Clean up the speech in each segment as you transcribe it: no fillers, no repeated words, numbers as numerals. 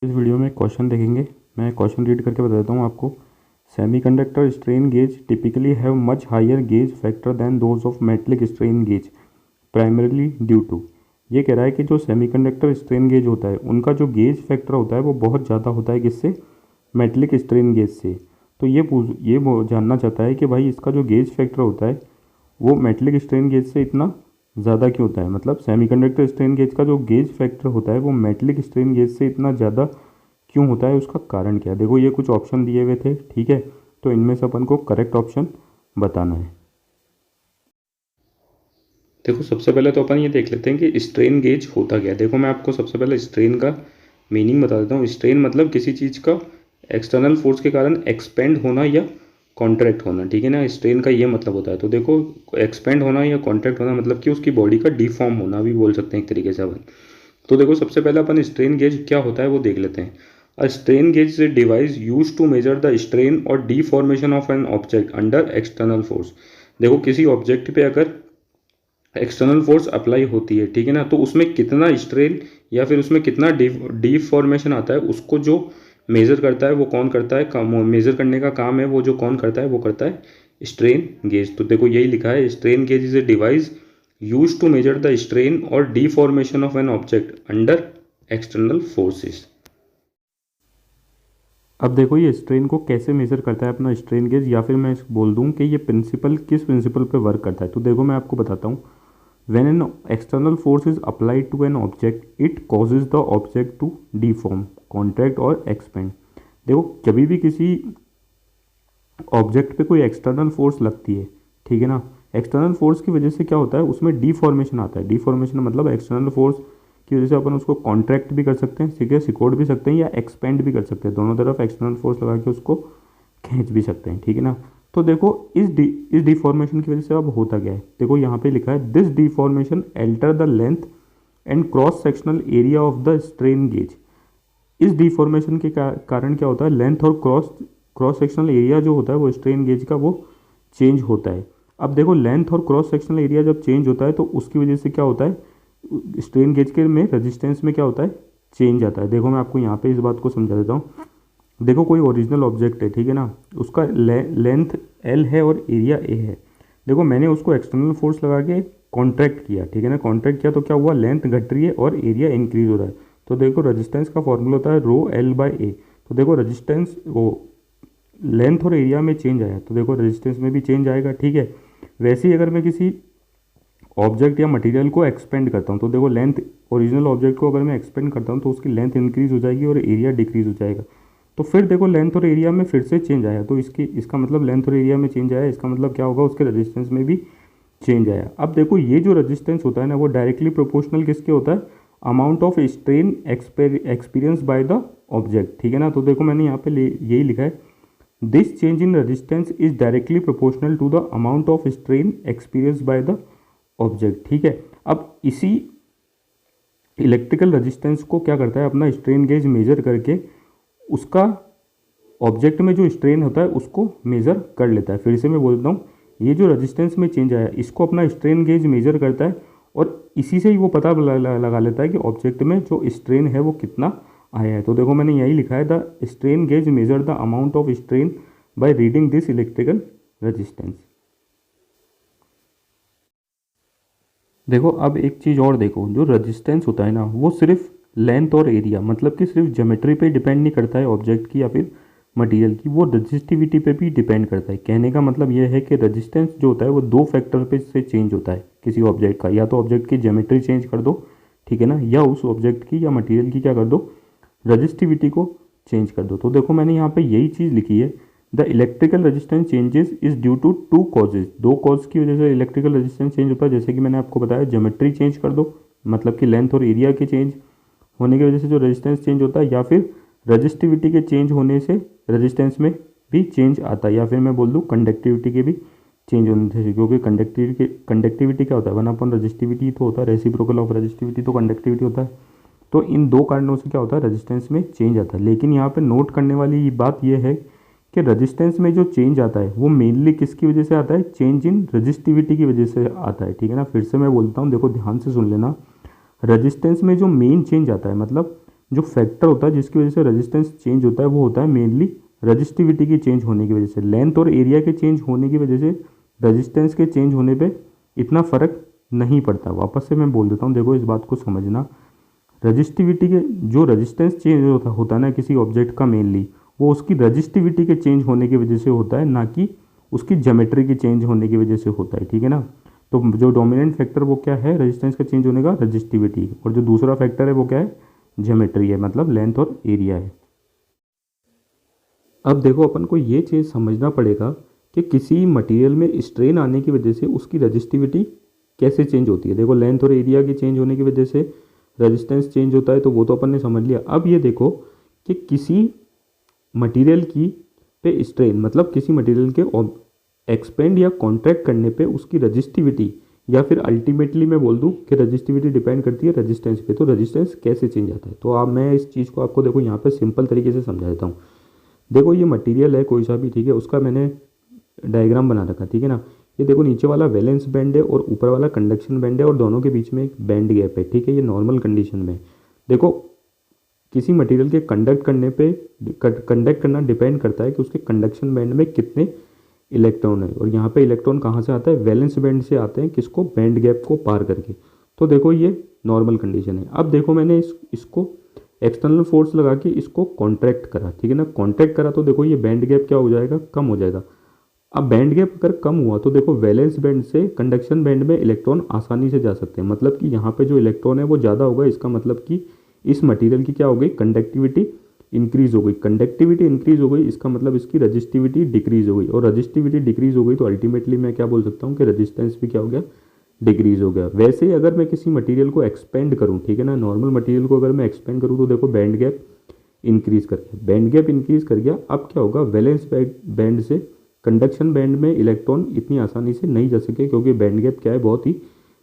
इस वीडियो में क्वेश्चन देखेंगे। मैं क्वेश्चन रीड करके बता देता हूँ आपको। Semiconductor strain gauge typically have much higher gauge factor than those of metallic strain gauge primarily due to. ये कह रहा है कि जो सेमीकंडक्टर स्ट्रेन गेज होता है उनका जो गेज फैक्टर होता है वो बहुत ज़्यादा होता है किससे, मेटलिक स्ट्रेन गेज से। तो ये वो जानना चाहता है कि भाई इसका जो गेज फैक्टर होता है वो मेटलिक स्ट्रेन गेज से इतना ज़्यादा क्यों होता है। मतलब सेमीकंडक्टर स्ट्रेन गेज का जो गेज फैक्टर होता है वो मेटलिक स्ट्रेन गेज से इतना ज़्यादा क्यों होता है, उसका कारण क्या है। देखो ये कुछ ऑप्शन दिए हुए थे, ठीक है, तो इनमें से अपन को करेक्ट ऑप्शन बताना है। देखो सबसे पहले तो अपन ये देख लेते हैं कि स्ट्रेन गेज होता क्या है। देखो मैं आपको सबसे पहले स्ट्रेन का मीनिंग बता देता हूँ। स्ट्रेन मतलब किसी चीज़ का एक्सटर्नल फोर्स के कारण एक्सपेंड होना या कॉन्ट्रैक्ट होना, ठीक है ना। स्ट्रेन का ये मतलब होता है। तो देखो एक्सपेंड होना या कॉन्ट्रैक्ट होना मतलब कि उसकी बॉडी का डिफॉर्म होना भी बोल सकते हैं एक तरीके से अपन। तो देखो सबसे पहले अपन स्ट्रेन गेज क्या होता है वो देख लेते हैं। A strain gauge is a device use to measure the strain और deformation of an object under external force. देखो किसी ऑब्जेक्ट पे अगर एक्सटर्नल फोर्स अप्लाई होती है, ठीक है ना, तो उसमें कितना स्ट्रेन या फिर उसमें कितना डिफॉर्मेशन आता है उसको जो मेज़र करता है वो कौन करता है, मेज़र करने का काम है वो जो कौन करता है वो करता है स्ट्रेन गेज। तो देखो यही लिखा है, strain gauge is a device use to measure the strain और deformation of an object under external forces. अब देखो ये स्ट्रेन को कैसे मेज़र करता है अपना स्ट्रेन गेज, या फिर मैं बोल दूं कि ये प्रिंसिपल किस प्रिंसिपल पे वर्क करता है। तो देखो मैं आपको बताता हूँ। When an external force is applied to an object, it causes the object to deform, contract और expand। देखो कभी भी किसी ऑब्जेक्ट पे कोई एक्सटर्नल फोर्स लगती है, ठीक है ना, एक्सटर्नल फोर्स की वजह से क्या होता है उसमें डिफॉर्मेशन आता है। डिफॉर्मेशन मतलब एक्सटर्नल फोर्स की वजह से अपन उसको कॉन्ट्रैक्ट भी कर सकते हैं, ठीक है, सिकोड़ भी सकते हैं या एक्सपेंड भी कर सकते हैं। दोनों तरफ एक्सटर्नल फोर्स लगा के उसको खींच भी सकते हैं, ठीक है ना। तो देखो इस डिफॉर्मेशन की वजह से अब होता क्या है। देखो यहाँ पे लिखा है this deformation alter the length and cross sectional area of the strain gauge. इस डिफॉर्मेशन के कारण क्या होता है, लेंथ और क्रॉस सेक्शनल एरिया जो होता है वो स्ट्रेन गेज का वो चेंज होता है। अब देखो लेंथ और क्रॉस सेक्शनल एरिया जब चेंज होता है तो उसकी वजह से क्या होता है, स्ट्रेन गेज के में रेजिस्टेंस में क्या होता है, चेंज आता है। देखो मैं आपको यहाँ पे इस बात को समझा देता हूँ। देखो कोई ओरिजिनल ऑब्जेक्ट है, ठीक है ना, उसका लेंथ एल है और एरिया ए है। देखो मैंने उसको एक्सटर्नल फोर्स लगा के कॉन्ट्रैक्ट किया, ठीक है ना, कॉन्ट्रैक्ट किया तो क्या हुआ, लेंथ घट रही है और एरिया इंक्रीज हो रहा है। तो देखो रेजिस्टेंस का फॉर्मूला होता है रो एल बाय ए। तो देखो रेजिस्टेंस वो लेंथ और एरिया में चेंज आया तो देखो रेजिस्टेंस में भी चेंज आएगा, ठीक है। वैसे ही अगर मैं किसी ऑब्जेक्ट या मटेरियल को एक्सपेंड करता हूँ तो देखो लेंथ, ओरिजिनल ऑब्जेक्ट को अगर मैं एक्सपेंड करता हूँ तो उसकी लेंथ इंक्रीज हो जाएगी और एरिया डिक्रीज हो जाएगा। तो फिर देखो लेंथ और एरिया में फिर से चेंज आया तो इसका मतलब लेंथ और एरिया में चेंज आया, इसका मतलब क्या होगा, उसके रेजिस्टेंस में भी चेंज आया। अब देखो ये जो रेजिस्टेंस होता है ना वो डायरेक्टली प्रोपोर्शनल किसके होता है, amount of strain experience by the object, ठीक है ना। तो देखो मैंने यहाँ पे यही लिखा है this change in resistance is directly proportional to the amount of strain experience by the object, ठीक है। अब इसी इलेक्ट्रिकल रेजिस्टेंस को क्या करता है, अपना स्ट्रेन गेज मेजर करके उसका ऑब्जेक्ट में जो स्ट्रेन होता है उसको मेज़र कर लेता है। फिर से मैं बोलता हूँ, ये जो रेजिस्टेंस में चेंज आया इसको अपना स्ट्रेन गेज मेजर करता है और इसी से ही वो पता लगा लेता है कि ऑब्जेक्ट में जो स्ट्रेन है वो कितना आया है। तो देखो मैंने यही लिखा है the strain gauge measure the amount of strain by reading this electrical resistance. देखो अब एक चीज़ और देखो, जो रेजिस्टेंस होता है ना वो सिर्फ लेंथ और एरिया मतलब कि सिर्फ ज्योमेट्री पे डिपेंड नहीं करता है ऑब्जेक्ट की या फिर मटेरियल की, वो रजिस्टिविटी पे भी डिपेंड करता है। कहने का मतलब ये है कि रेजिस्टेंस जो होता है वो दो फैक्टर पे से चेंज होता है किसी ऑब्जेक्ट का, या तो ऑब्जेक्ट की ज्योमेट्री चेंज कर दो, ठीक है ना, या उस ऑब्जेक्ट की या मटीरियल की क्या कर दो, रजिस्टिविटी को चेंज कर दो। तो देखो मैंने यहाँ पर यही चीज़ लिखी है the electrical resistance changes is due to two causes. दो कॉज की वजह से इलेक्ट्रिकल रेजिस्टेंस चेंज होता है, जैसे कि मैंने आपको बताया ज्योमेट्री चेंज कर दो मतलब कि लेंथ और एरिया के चेंज होने की वजह से जो रेजिस्टेंस चेंज होता है, या फिर रजिस्टिविटी के चेंज होने से रेजिस्टेंस में भी चेंज आता है, या फिर मैं बोल दूँ कंडक्टिविटी के भी चेंज होने से, क्योंकि कंडक्टिविटी क्या होता है, वन अपन रजिस्टिविटी तो होता है, रेसिप्रोकल ऑफ रजिस्टिविटी तो कंडक्टिविटी होता है। तो इन दो कारणों से क्या होता है, रेजिस्टेंस में चेंज आता है। लेकिन यहाँ पे नोट करने वाली बात यह है कि रेजिस्टेंस में जो चेंज आता है वो मेनली किसकी वजह से आता है, चेंज इन रजिस्टिविटी की वजह से आता है, ठीक है ना। फिर से मैं बोलता हूँ, देखो ध्यान से सुन लेना, रेजिस्टेंस में जो मेन चेंज आता है मतलब जो फैक्टर होता है जिसकी वजह से रेजिस्टेंस चेंज होता है वो होता है मेनली रजिस्टिविटी की चेंज होने की वजह से। लेंथ और एरिया के चेंज होने की वजह से रेजिस्टेंस के चेंज होने पे इतना फ़र्क नहीं पड़ता। वापस से मैं बोल देता हूँ, देखो इस बात को समझना। रजिस्टिविटी के जो रेजिस्टेंस चेंज होता है ना किसी ऑब्जेक्ट का, मेनली वो उसकी रजिस्टिविटी के चेंज होने की वजह से होता है, ना कि उसकी ज्योमेट्री की चेंज होने की वजह से होता है, ठीक है ना। तो जो डोमिनेंट फैक्टर वो क्या है रेजिस्टेंस का चेंज होने का, रजिस्टिविटी, और जो दूसरा फैक्टर है वो क्या है, ज्योमेट्री है, मतलब लेंथ और एरिया है। अब देखो अपन को ये चीज़ समझना पड़ेगा कि किसी मटेरियल में स्ट्रेन आने की वजह से उसकी रजिस्टिविटी कैसे चेंज होती है। देखो लेंथ और एरिया के चेंज होने की वजह से रेजिस्टेंस चेंज होता है, तो वो तो अपन ने समझ लिया। अब ये देखो कि किसी मटेरियल की पे स्ट्रेन, मतलब किसी मटेरियल के एक्सपेंड या कॉन्ट्रैक्ट करने पे उसकी रजिस्टिविटी, या फिर अल्टीमेटली मैं बोल दूं कि रजिस्टिविटी डिपेंड करती है रेजिस्टेंस पे। तो रेजिस्टेंस कैसे चेंज आता है, तो अब मैं इस चीज़ को आपको देखो यहाँ पे सिंपल तरीके से समझा देता हूँ। देखो ये मटेरियल है कोई सा भी, ठीक है, उसका मैंने डायग्राम बना रखा, ठीक है ना। ये देखो नीचे वाला वैलेंस बैंड है और ऊपर वाला कंडक्शन बैंड है, और दोनों के बीच में एक बैंड गैप है, ठीक है। ये नॉर्मल कंडीशन में देखो किसी मटेरियल के कंडक्ट करना डिपेंड करता है कि उसके कंडक्शन बैंड में कितने इलेक्ट्रॉन है। और यहाँ पे इलेक्ट्रॉन कहाँ से आता है, वैलेंस बैंड से आते हैं, किसको, बैंड गैप को पार करके। तो देखो ये नॉर्मल कंडीशन है। अब देखो मैंने इसको एक्सटर्नल फोर्स लगा के इसको कॉन्ट्रैक्ट करा, ठीक है ना। कॉन्ट्रैक्ट करा तो देखो ये बैंड गैप क्या हो जाएगा, कम हो जाएगा। अब बैंड गैप अगर कम हुआ तो देखो वैलेंस बैंड से कंडक्शन बैंड में इलेक्ट्रॉन आसानी से जा सकते हैं, मतलब कि यहाँ पे जो इलेक्ट्रॉन है वो ज़्यादा होगा। इसका मतलब कि इस मटेरियल की क्या हो गई, कंडक्टिविटी इंक्रीज हो गई। कंडक्टिविटी इंक्रीज हो गई, इसका मतलब इसकी रजिस्टिविटी डिक्रीज हो गई, और रजिस्टिविटी डिक्रीज हो गई तो अल्टीमेटली मैं क्या बोल सकता हूँ कि रजिस्टेंस भी क्या हो गया, डिक्रीज हो गया। वैसे ही अगर मैं किसी मटेरियल को एक्सपेंड करूँ, ठीक है ना, नॉर्मल मटेरियल को अगर मैं एक्सपेंड करूँ तो देखो बैंड गैप इंक्रीज कर गया, बैंड गैप इंक्रीज कर गया। अब क्या होगा, वैलेंस बैंड से कंडक्शन बैंड में इलेक्ट्रॉन इतनी आसानी से नहीं जा सके, क्योंकि बैंड गैप क्या है, बहुत ही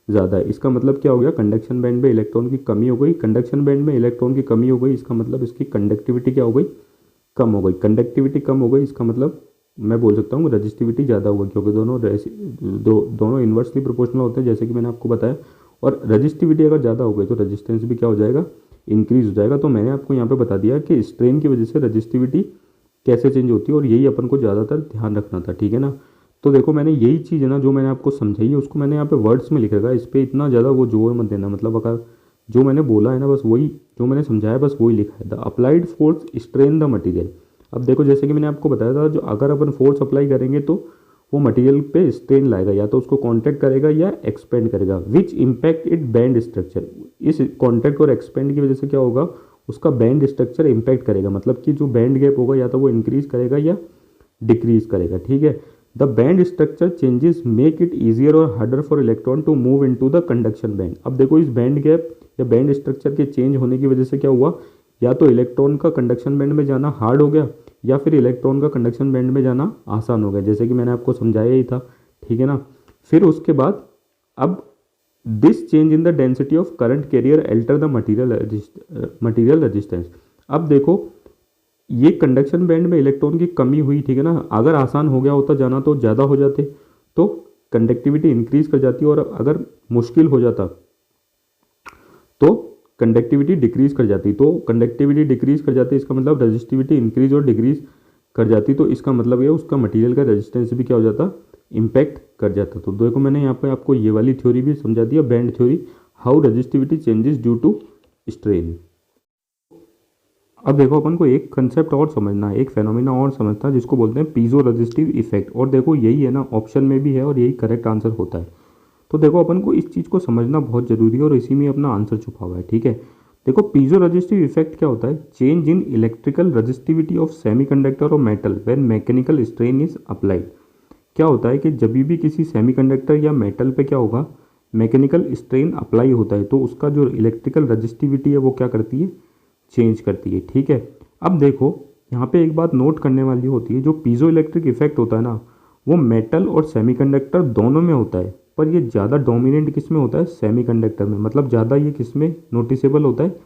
ज़्यादा है। इसका मतलब क्या हो गया, कंडक्शन बैंड में इलेक्ट्रॉन की कमी हो गई। कंडक्शन बैंड में इलेक्ट्रॉन की कमी हो गई, इसका मतलब इसकी कंडक्टिविटी क्या हो गई, कम हो गई। कंडक्टिविटी कम हो गई, इसका मतलब मैं बोल सकता हूँ रजिस्टिविटी ज़्यादा होगी, क्योंकि दोनों इन्वर्सली प्रोपोर्शनल होते हैं, जैसे कि मैंने आपको बताया। और रजिस्टिविटी अगर ज़्यादा हो गई तो रजिस्टेंस भी क्या हो जाएगा, इंक्रीज हो जाएगा। तो मैंने आपको यहाँ पे बता दिया कि स्ट्रेन की वजह से रजिस्टिविटी कैसे चेंज होती है, और यही अपन को ज़्यादातर ध्यान रखना था, ठीक है ना। तो देखो मैंने यही चीज़ है ना जो मैंने आपको समझाई है, उसको मैंने यहाँ पे वर्ड्स में लिख रखा है। इस पर इतना ज़्यादा वो जोर मत देना, मतलब अगर जो मैंने बोला है ना बस वही, जो मैंने समझाया बस वही लिखा है। The applied force strain the material. अब देखो जैसे कि मैंने आपको बताया था, जो अगर अपन फोर्स अप्लाई करेंगे तो वो मटेरियल पे स्ट्रेन लाएगा, या तो उसको कॉन्ट्रैक्ट करेगा या एक्सपेंड करेगा, विच इम्पैक्ट इट बैंड स्ट्रक्चर। इस कॉन्ट्रैक्ट और एक्सपेंड की वजह से क्या होगा, उसका बैंड स्ट्रक्चर इम्पैक्ट करेगा, मतलब कि जो बैंड गैप होगा या तो वो इंक्रीज करेगा या डिक्रीज करेगा, ठीक है। The band structure changes make it easier और harder for electron to move into the conduction band. अब देखो इस बैंड गैप या बैंड स्ट्रक्चर के चेंज होने की वजह से क्या हुआ, या तो इलेक्ट्रॉन का कंडक्शन बैंड में जाना हार्ड हो गया, या फिर इलेक्ट्रॉन का कंडक्शन बैंड में जाना आसान हो गया, जैसे कि मैंने आपको समझाया ही था, ठीक है ना। फिर उसके बाद अब this change in the density of current carrier alter the material resistance. अब देखो ये कंडक्शन बैंड में इलेक्ट्रॉन की कमी हुई, ठीक है ना। अगर आसान हो गया होता जाना तो ज़्यादा हो जाते, तो कंडक्टिविटी इंक्रीज कर जाती, और अगर मुश्किल हो जाता तो कंडक्टिविटी डिक्रीज कर जाती। तो कंडक्टिविटी डिक्रीज कर जाती, इसका मतलब रजिस्टिविटी इंक्रीज और डिक्रीज कर जाती, तो इसका मतलब ये उसका मटेरियल का रेजिस्टेंस भी क्या हो जाता, इम्पैक्ट कर जाता। तो देखो मैंने यहाँ पे आपको ये वाली थ्योरी भी समझा दिया, band theory, how resistivity changes due to strain. अब देखो अपन को एक कंसेप्ट और समझना है, एक फेनोमेना और समझना है, जिसको बोलते हैं पीजो रेजिस्टिव इफेक्ट। और देखो यही है ना, ऑप्शन में भी है और यही करेक्ट आंसर होता है। तो देखो अपन को इस चीज़ को समझना बहुत जरूरी है, और इसी में अपना आंसर छुपा हुआ है, ठीक है। देखो पीजो रेजिस्टिव इफेक्ट क्या होता है, change in electrical resistivity of semiconductor और metal when mechanical strain is applied. क्या होता है कि जब भी किसी सेमीकंडक्टर या मेटल पे क्या होगा, मैकेनिकल स्ट्रेन अप्लाई होता है, तो उसका जो इलेक्ट्रिकल रेजिस्टिविटी है वो क्या करती है, चेंज करती है, ठीक है। अब देखो यहाँ पे एक बात नोट करने वाली होती है, जो पीजो इलेक्ट्रिक इफेक्ट होता है ना, वो मेटल और सेमीकंडक्टर दोनों में होता है, पर ये ज़्यादा डोमिनेंट किस में होता है, सेमीकंडक्टर में। मतलब ज़्यादा ये किस में नोटिसेबल होता है,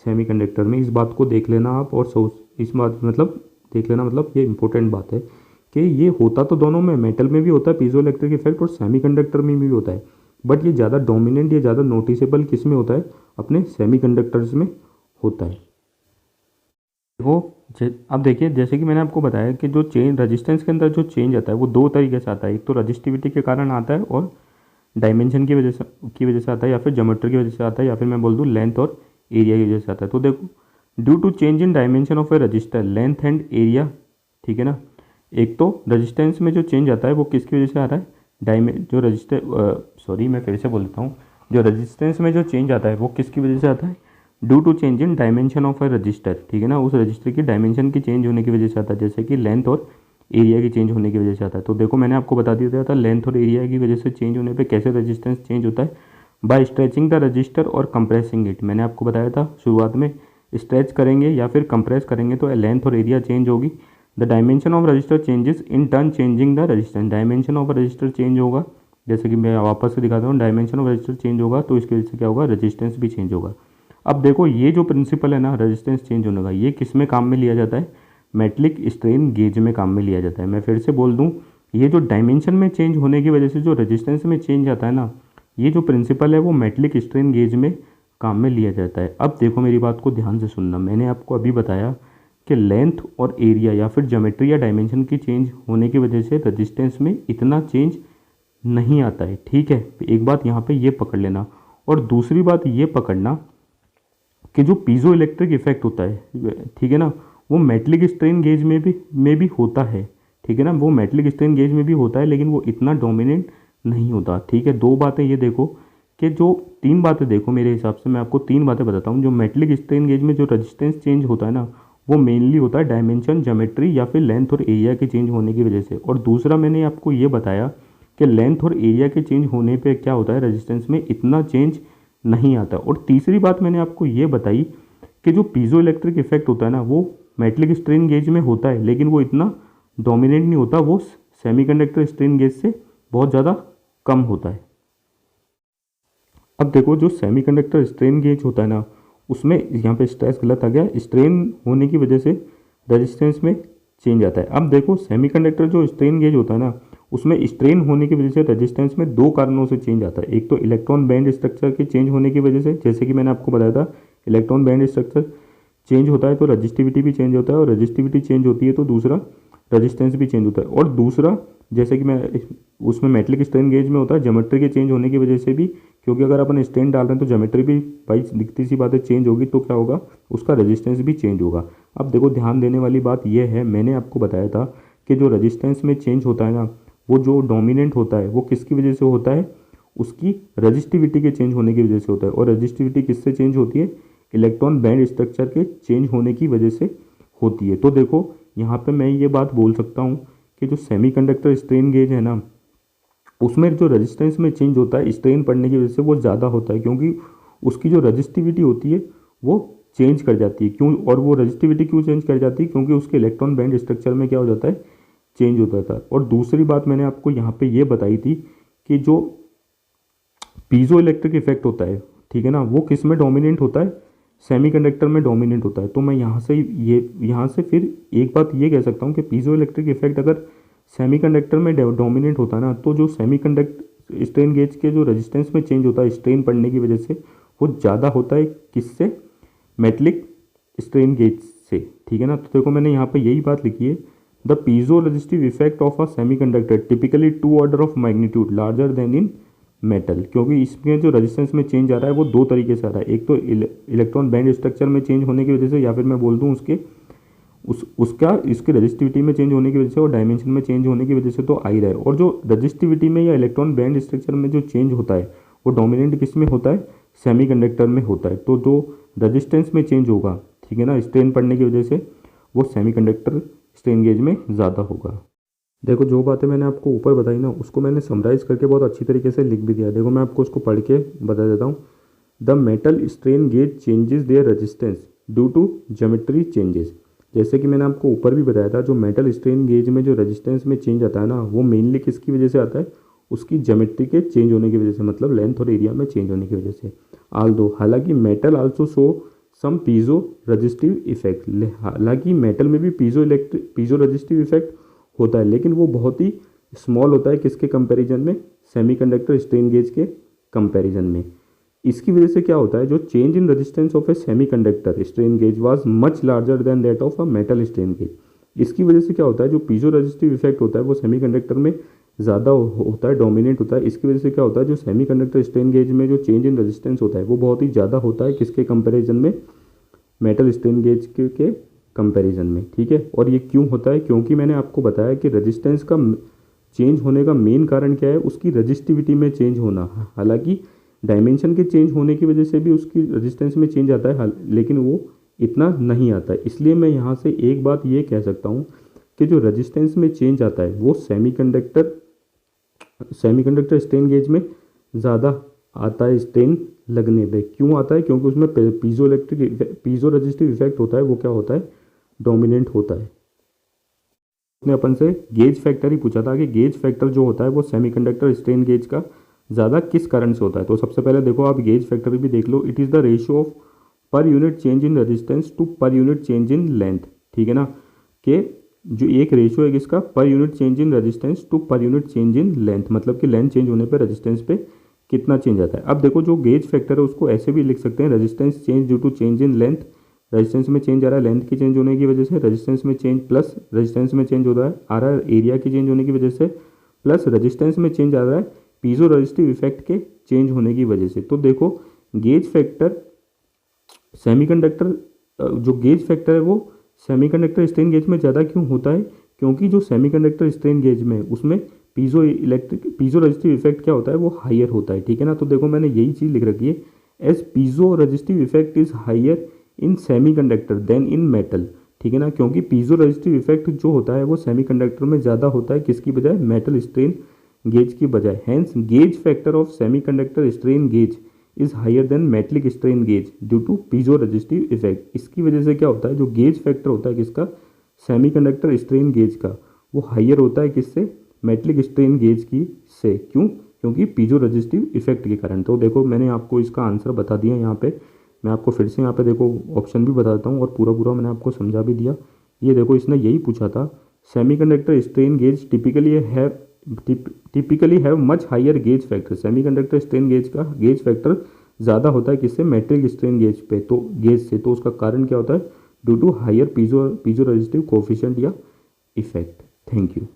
सेमीकंडक्टर में। इस बात को देख लेना आप, और सोच इस बात मतलब देख लेना, मतलब ये इंपॉर्टेंट बात है कि ये होता तो दोनों में, मेटल में भी होता है पीजो इलेक्ट्रिक इफेक्ट और सेमीकंडक्टर में भी होता है, बट ये ज़्यादा डोमिनेंट, ये ज़्यादा नोटिसेबल किस में होता है, अपने सेमीकंडक्टर्स में होता है। वो अब देखिए, जैसे कि मैंने आपको बताया कि जो चेंज रजिस्टेंस के अंदर जो चेंज आता है वो दो तरीके से आता है। एक तो रजिस्टिविटी के कारण आता है और डायमेंशन की वजह से आता है, या फिर ज्योमेट्री की वजह से आता है, या फिर मैं बोल दूँ लेंथ और एरिया की वजह से आता है। तो देखो, due to change in dimension of a resistor length and area, ठीक है ना। एक तो रजिस्टेंस में जो चेंज आता है वो किसकी वजह से आ रहा है, जो रजिस्टर सॉरी मैं फिर से बोल देता हूँ, जो रजिस्टेंस में जो चेंज आता है वो किसकी वजह से आता है, due to change in dimension of a resistor, ठीक है ना। उस रजिस्टर की डायमेंशन की चेंज होने की वजह से आता है, जैसे कि लेंथ और एरिया की चेंज होने की वजह से आता है। तो देखो, मैंने आपको बता दिया था लेंथ और एरिया की वजह से चेंज होने पे कैसे रेजिस्टेंस चेंज होता है, बाय स्ट्रेचिंग द रजिस्टर और कंप्रेसिंग इट। मैंने आपको बताया था शुरुआत में, स्ट्रेच करेंगे या फिर कंप्रेस करेंगे तो लेंथ और एरिया चेंज होगी। The dimension of register changes in turn changing the resistance, dimension of register change होगा, जैसे कि मैं वापस से दिखाता हूँ, डायमेंशन ऑफ रजिस्टर चेंज होगा तो इसकी वजह से क्या होगा, रजिस्टेंस भी चेंज होगा। अब देखो, ये जो प्रिंसिपल है ना रेजिस्टेंस चेंज होने का, ये किस में काम में लिया जाता है, मेटलिक स्ट्रेन गेज में काम में लिया जाता है। मैं फिर से बोल दूं, ये जो डायमेंशन में चेंज होने की वजह से जो रेजिस्टेंस में चेंज आता है ना, ये जो प्रिंसिपल है वो मेटलिक स्ट्रेन गेज में काम में लिया जाता है। अब देखो, मेरी बात को ध्यान से सुनना, मैंने आपको अभी बताया कि लेंथ और एरिया या फिर ज्योमेट्री या डायमेंशन की चेंज होने की वजह से रेजिस्टेंस में इतना चेंज नहीं आता है, ठीक है। एक बात यहाँ पे ये पकड़ लेना, और दूसरी बात ये पकड़ना कि जो पीजो इलेक्ट्रिक इफेक्ट होता है, ठीक है ना, वो मेटलिक स्ट्रेन गेज में भी होता है, ठीक है ना। वो मेटलिक स्ट्रेन गेज में भी होता है, लेकिन वो इतना डोमिनेंट नहीं होता, ठीक है। दो बातें ये देखो कि जो तीन बातें देखो, मेरे हिसाब से मैं आपको तीन बातें बताता हूँ। जो मेटलिक स्ट्रेन गेज में जो रजिस्टेंस चेंज होता है ना, वो मेनली होता है डायमेंशन, ज्योमेट्री या फिर लेंथ और एरिया के चेंज होने की वजह से। और दूसरा मैंने आपको ये बताया कि लेंथ और एरिया के चेंज होने पे क्या होता है, रेजिस्टेंस में इतना चेंज नहीं आता। और तीसरी बात मैंने आपको ये बताई कि जो पीजो इलेक्ट्रिक इफेक्ट होता है ना, वो मेटलिक स्ट्रेन गेज में होता है, लेकिन वो इतना डोमिनेंट नहीं होता, वो सेमीकंडक्टर स्ट्रेन गेज से बहुत ज़्यादा कम होता है। अब देखो, जो सेमीकंडक्टर स्ट्रेन गेज होता है ना, उसमें यहाँ पे स्ट्रेस गलत आ गया, स्ट्रेन होने की वजह से रेजिस्टेंस में चेंज आता है। अब देखो, सेमीकंडक्टर जो स्ट्रेन गेज होता है ना, उसमें स्ट्रेन होने की वजह से रेजिस्टेंस में दो कारणों से चेंज आता है। एक तो इलेक्ट्रॉन बैंड स्ट्रक्चर के चेंज होने की वजह से, जैसे कि मैंने आपको बताया था, इलेक्ट्रॉन बैंड स्ट्रक्चर चेंज होता है तो रजिस्टिविटी भी चेंज होता है, और रजिस्टिविटी चेंज होती है तो दूसरा रजिस्टेंस भी चेंज होता है। और दूसरा, जैसे कि मैं उसमें मेटलिक स्ट्रेन गेज में होता है ज्योमेट्री के चेंज होने की वजह से भी, क्योंकि अगर अपन स्ट्रेन डाल रहे हैं तो ज्योमेट्री भी भाई दिखती सी बात है चेंज होगी, तो क्या होगा, उसका रेजिस्टेंस भी चेंज होगा। अब देखो, ध्यान देने वाली बात यह है, मैंने आपको बताया था कि जो रेजिस्टेंस में चेंज होता है ना, वो जो डोमिनेंट होता है वो किसकी वजह से होता है, उसकी रजिस्टिविटी के चेंज होने की वजह से होता है। और रजिस्टिविटी किससे चेंज होती है, इलेक्ट्रॉन बैंड स्ट्रक्चर के चेंज होने की वजह से होती है। तो देखो, यहाँ पे मैं ये बात बोल सकता हूँ कि जो सेमीकंडक्टर स्ट्रेन गेज है ना, उसमें जो रेजिस्टेंस में चेंज होता है स्ट्रेन पड़ने की वजह से वो ज़्यादा होता है, क्योंकि उसकी जो रजिस्टिविटी होती है वो चेंज कर जाती है। क्यों, और वो रजिस्टिविटी क्यों चेंज कर जाती है, क्योंकि उसके इलेक्ट्रॉन बैंड स्ट्रक्चर में क्या हो जाता है, चेंज होता था। और दूसरी बात मैंने आपको यहाँ पे ये बताई थी कि जो पीजो इलेक्ट्रिक इफेक्ट होता है, ठीक है ना, वो किस में डोमिनेंट होता है, सेमीकंडक्टर में डोमिनेंट होता है। तो मैं यहाँ से फिर एक बात ये कह सकता हूँ कि पीजो इलेक्ट्रिक इफेक्ट अगर सेमीकंडक्टर में डोमिनेंट होता है ना, तो जो सेमीकंडक्टर स्ट्रेन गेज के जो रेजिस्टेंस में चेंज होता है स्ट्रेन पड़ने की वजह से, वो ज़्यादा होता है किससे, मेटलिक स्ट्रेन गेज से, ठीक है ना। तो देखो, मैंने यहाँ पे यही बात लिखी है, the piezo resistive effect of a semiconductor typically 2 order of magnitude larger than in metal. क्योंकि इसमें जो रेजिस्टेंस में चेंज आ रहा है वो दो तरीके से आ रहा है, एक तो इलेक्ट्रॉन बैंड स्ट्रक्चर में चेंज होने की वजह से, या फिर मैं बोल दूँ उसका इसके रजिस्टिविटी में चेंज होने की वजह से और डायमेंशन में चेंज होने की वजह से तो आ ही रहा है। और जो रजिस्टिविटी में या इलेक्ट्रॉन बैंड स्ट्रक्चर में जो चेंज होता है वो डोमिनेंट किस में होता है, सेमीकंडक्टर में होता है। तो जो रजिस्टेंस में चेंज होगा, ठीक है ना, स्ट्रेन पड़ने की वजह से, वो सेमीकंडक्टर स्ट्रेन गेज में ज़्यादा होगा। देखो, जो बातें मैंने आपको ऊपर बताई ना, उसको मैंने समराइज़ करके बहुत अच्छी तरीके से लिख भी दिया। देखो, मैं आपको उसको पढ़ के बता देता हूँ। The metal strain gauge changes their resistance due to geometry changes. जैसे कि मैंने आपको ऊपर भी बताया था, जो मेटल स्ट्रेन गेज में जो रेजिस्टेंस में चेंज आता है ना, वो मेनली किसकी वजह से आता है, उसकी ज्योमेट्री के चेंज होने की वजह से, मतलब लेंथ और एरिया में चेंज होने की वजह से। हालांकि metal also show some piezo resistive effect, हालांकि मेटल में भी पीजो रजिस्टिव इफेक्ट होता है, लेकिन वो बहुत ही स्मॉल होता है, किसके कंपैरिजन में, सेमीकंडक्टर स्ट्रेन गेज के कंपैरिजन में। इसकी वजह से क्या होता है, जो change in resistance of A semiconductor strain gauge was much larger than that of a metal strain gauge. इसकी वजह से क्या होता है, जो पीजो रेजिस्टिव इफेक्ट होता है वो सेमीकंडक्टर में ज़्यादा होता है, डोमिनेट होता है। इसकी वजह से क्या होता है, जो सेमीकंडक्टर स्ट्रेन गेज में जो चेंज इन रेजिस्टेंस होता है वो बहुत ही ज़्यादा होता है, किसके कंपैरिजन में, मेटल स्ट्रेन गेज के कंपैरिजन में। ठीक है, और ये क्यों होता है, क्योंकि मैंने आपको बताया कि रेजिस्टेंस का चेंज होने का मेन कारण क्या है, उसकी रजिस्टिविटी में चेंज होना। हालांकि डायमेंशन के चेंज होने की वजह से भी उसकी रेजिस्टेंस में चेंज आता है, लेकिन वो इतना नहीं आता है। इसलिए मैं यहाँ से एक बात ये कह सकता हूँ कि जो रेजिस्टेंस में चेंज आता है वो सेमीकंडक्टर स्ट्रेन गेज में ज़्यादा आता है स्ट्रेन लगने पे। क्यों आता है, क्योंकि उसमें पीजो रजिस्टिव इफेक्ट होता है, वो क्या होता है, डोमिनेंट होता है। ने अपन से गेज फैक्टर ही पूछा था कि गेज फैक्टर जो होता है वो सेमीकंडक्टर स्ट्रेन गेज का ज़्यादा किस कारण से होता है। तो सबसे पहले देखो, आप गेज फैक्टर भी देख लो, it is the ratio of per unit change in resistance to per unit change in length. ठीक है ना, कि जो एक रेशियो है किसका, per unit change in resistance to per unit change in length, मतलब कि लेंथ चेंज होने पर रेजिस्टेंस पे कितना चेंज आता है। अब देखो, जो गेज फैक्टर है उसको ऐसे भी लिख सकते हैं, resistance change due to change in length, resistance में चेंज आ रहा है लेंथ की चेंज होने की वजह से, रेजिस्टेंस में चेंज प्लस रेजिस्टेंस में चेंज हो रहा है आ रहा है एरिया की चेंज होने की वजह से, प्लस रेजिस्टेंस में चेंज आ रहा है पीजो रेजिस्टिव इफेक्ट के चेंज होने की वजह से। तो देखो, गेज फैक्टर सेमीकंडक्टर जो गेज फैक्टर है वो सेमीकंडक्टर स्ट्रेन गेज में ज़्यादा क्यों होता है, क्योंकि जो सेमीकंडक्टर स्ट्रेन गेज में उसमें पीजो रेजिस्टिव इफेक्ट क्या होता है, वो हायर होता है। ठीक है ना, तो देखो मैंने यही चीज़ लिख रखी है, as piezo resistive effect is higher in semiconductor than in metal. ठीक है ना, क्योंकि पीजो रेजिस्टिव इफेक्ट जो होता है वो सेमीकंडक्टर में ज़्यादा होता है, किसकी बजाय, मेटल स्ट्रेन गेज की बजाय। Hence gauge factor of semiconductor strain gauge is higher than metallic strain gauge due to piezo resistive effect. इसकी वजह से क्या होता है, जो गेज फैक्टर होता है किसका, सेमीकंडक्टर स्ट्रेन गेज का, वो हायर होता है किससे, मेटलिक स्ट्रेन गेज की से। क्यों, क्योंकि पीजो रेजिस्टिव इफेक्ट के कारण। तो देखो, मैंने आपको इसका आंसर बता दिया यहाँ पे। मैं आपको फिर से यहाँ पे देखो ऑप्शन भी बता देता हूँ, और पूरा पूरा मैंने आपको समझा भी दिया। ये देखो, इसने यही पूछा था, semiconductor strain gauge typically have much higher gauge factor. Semiconductor strain gauge का गेज फैक्टर ज़्यादा होता है किससे, मेट्रिक स्ट्रेन गेज पे, तो गेज से। तो उसका कारण क्या होता है, due to higher piezo resistive coefficient या इफेक्ट। Thank you.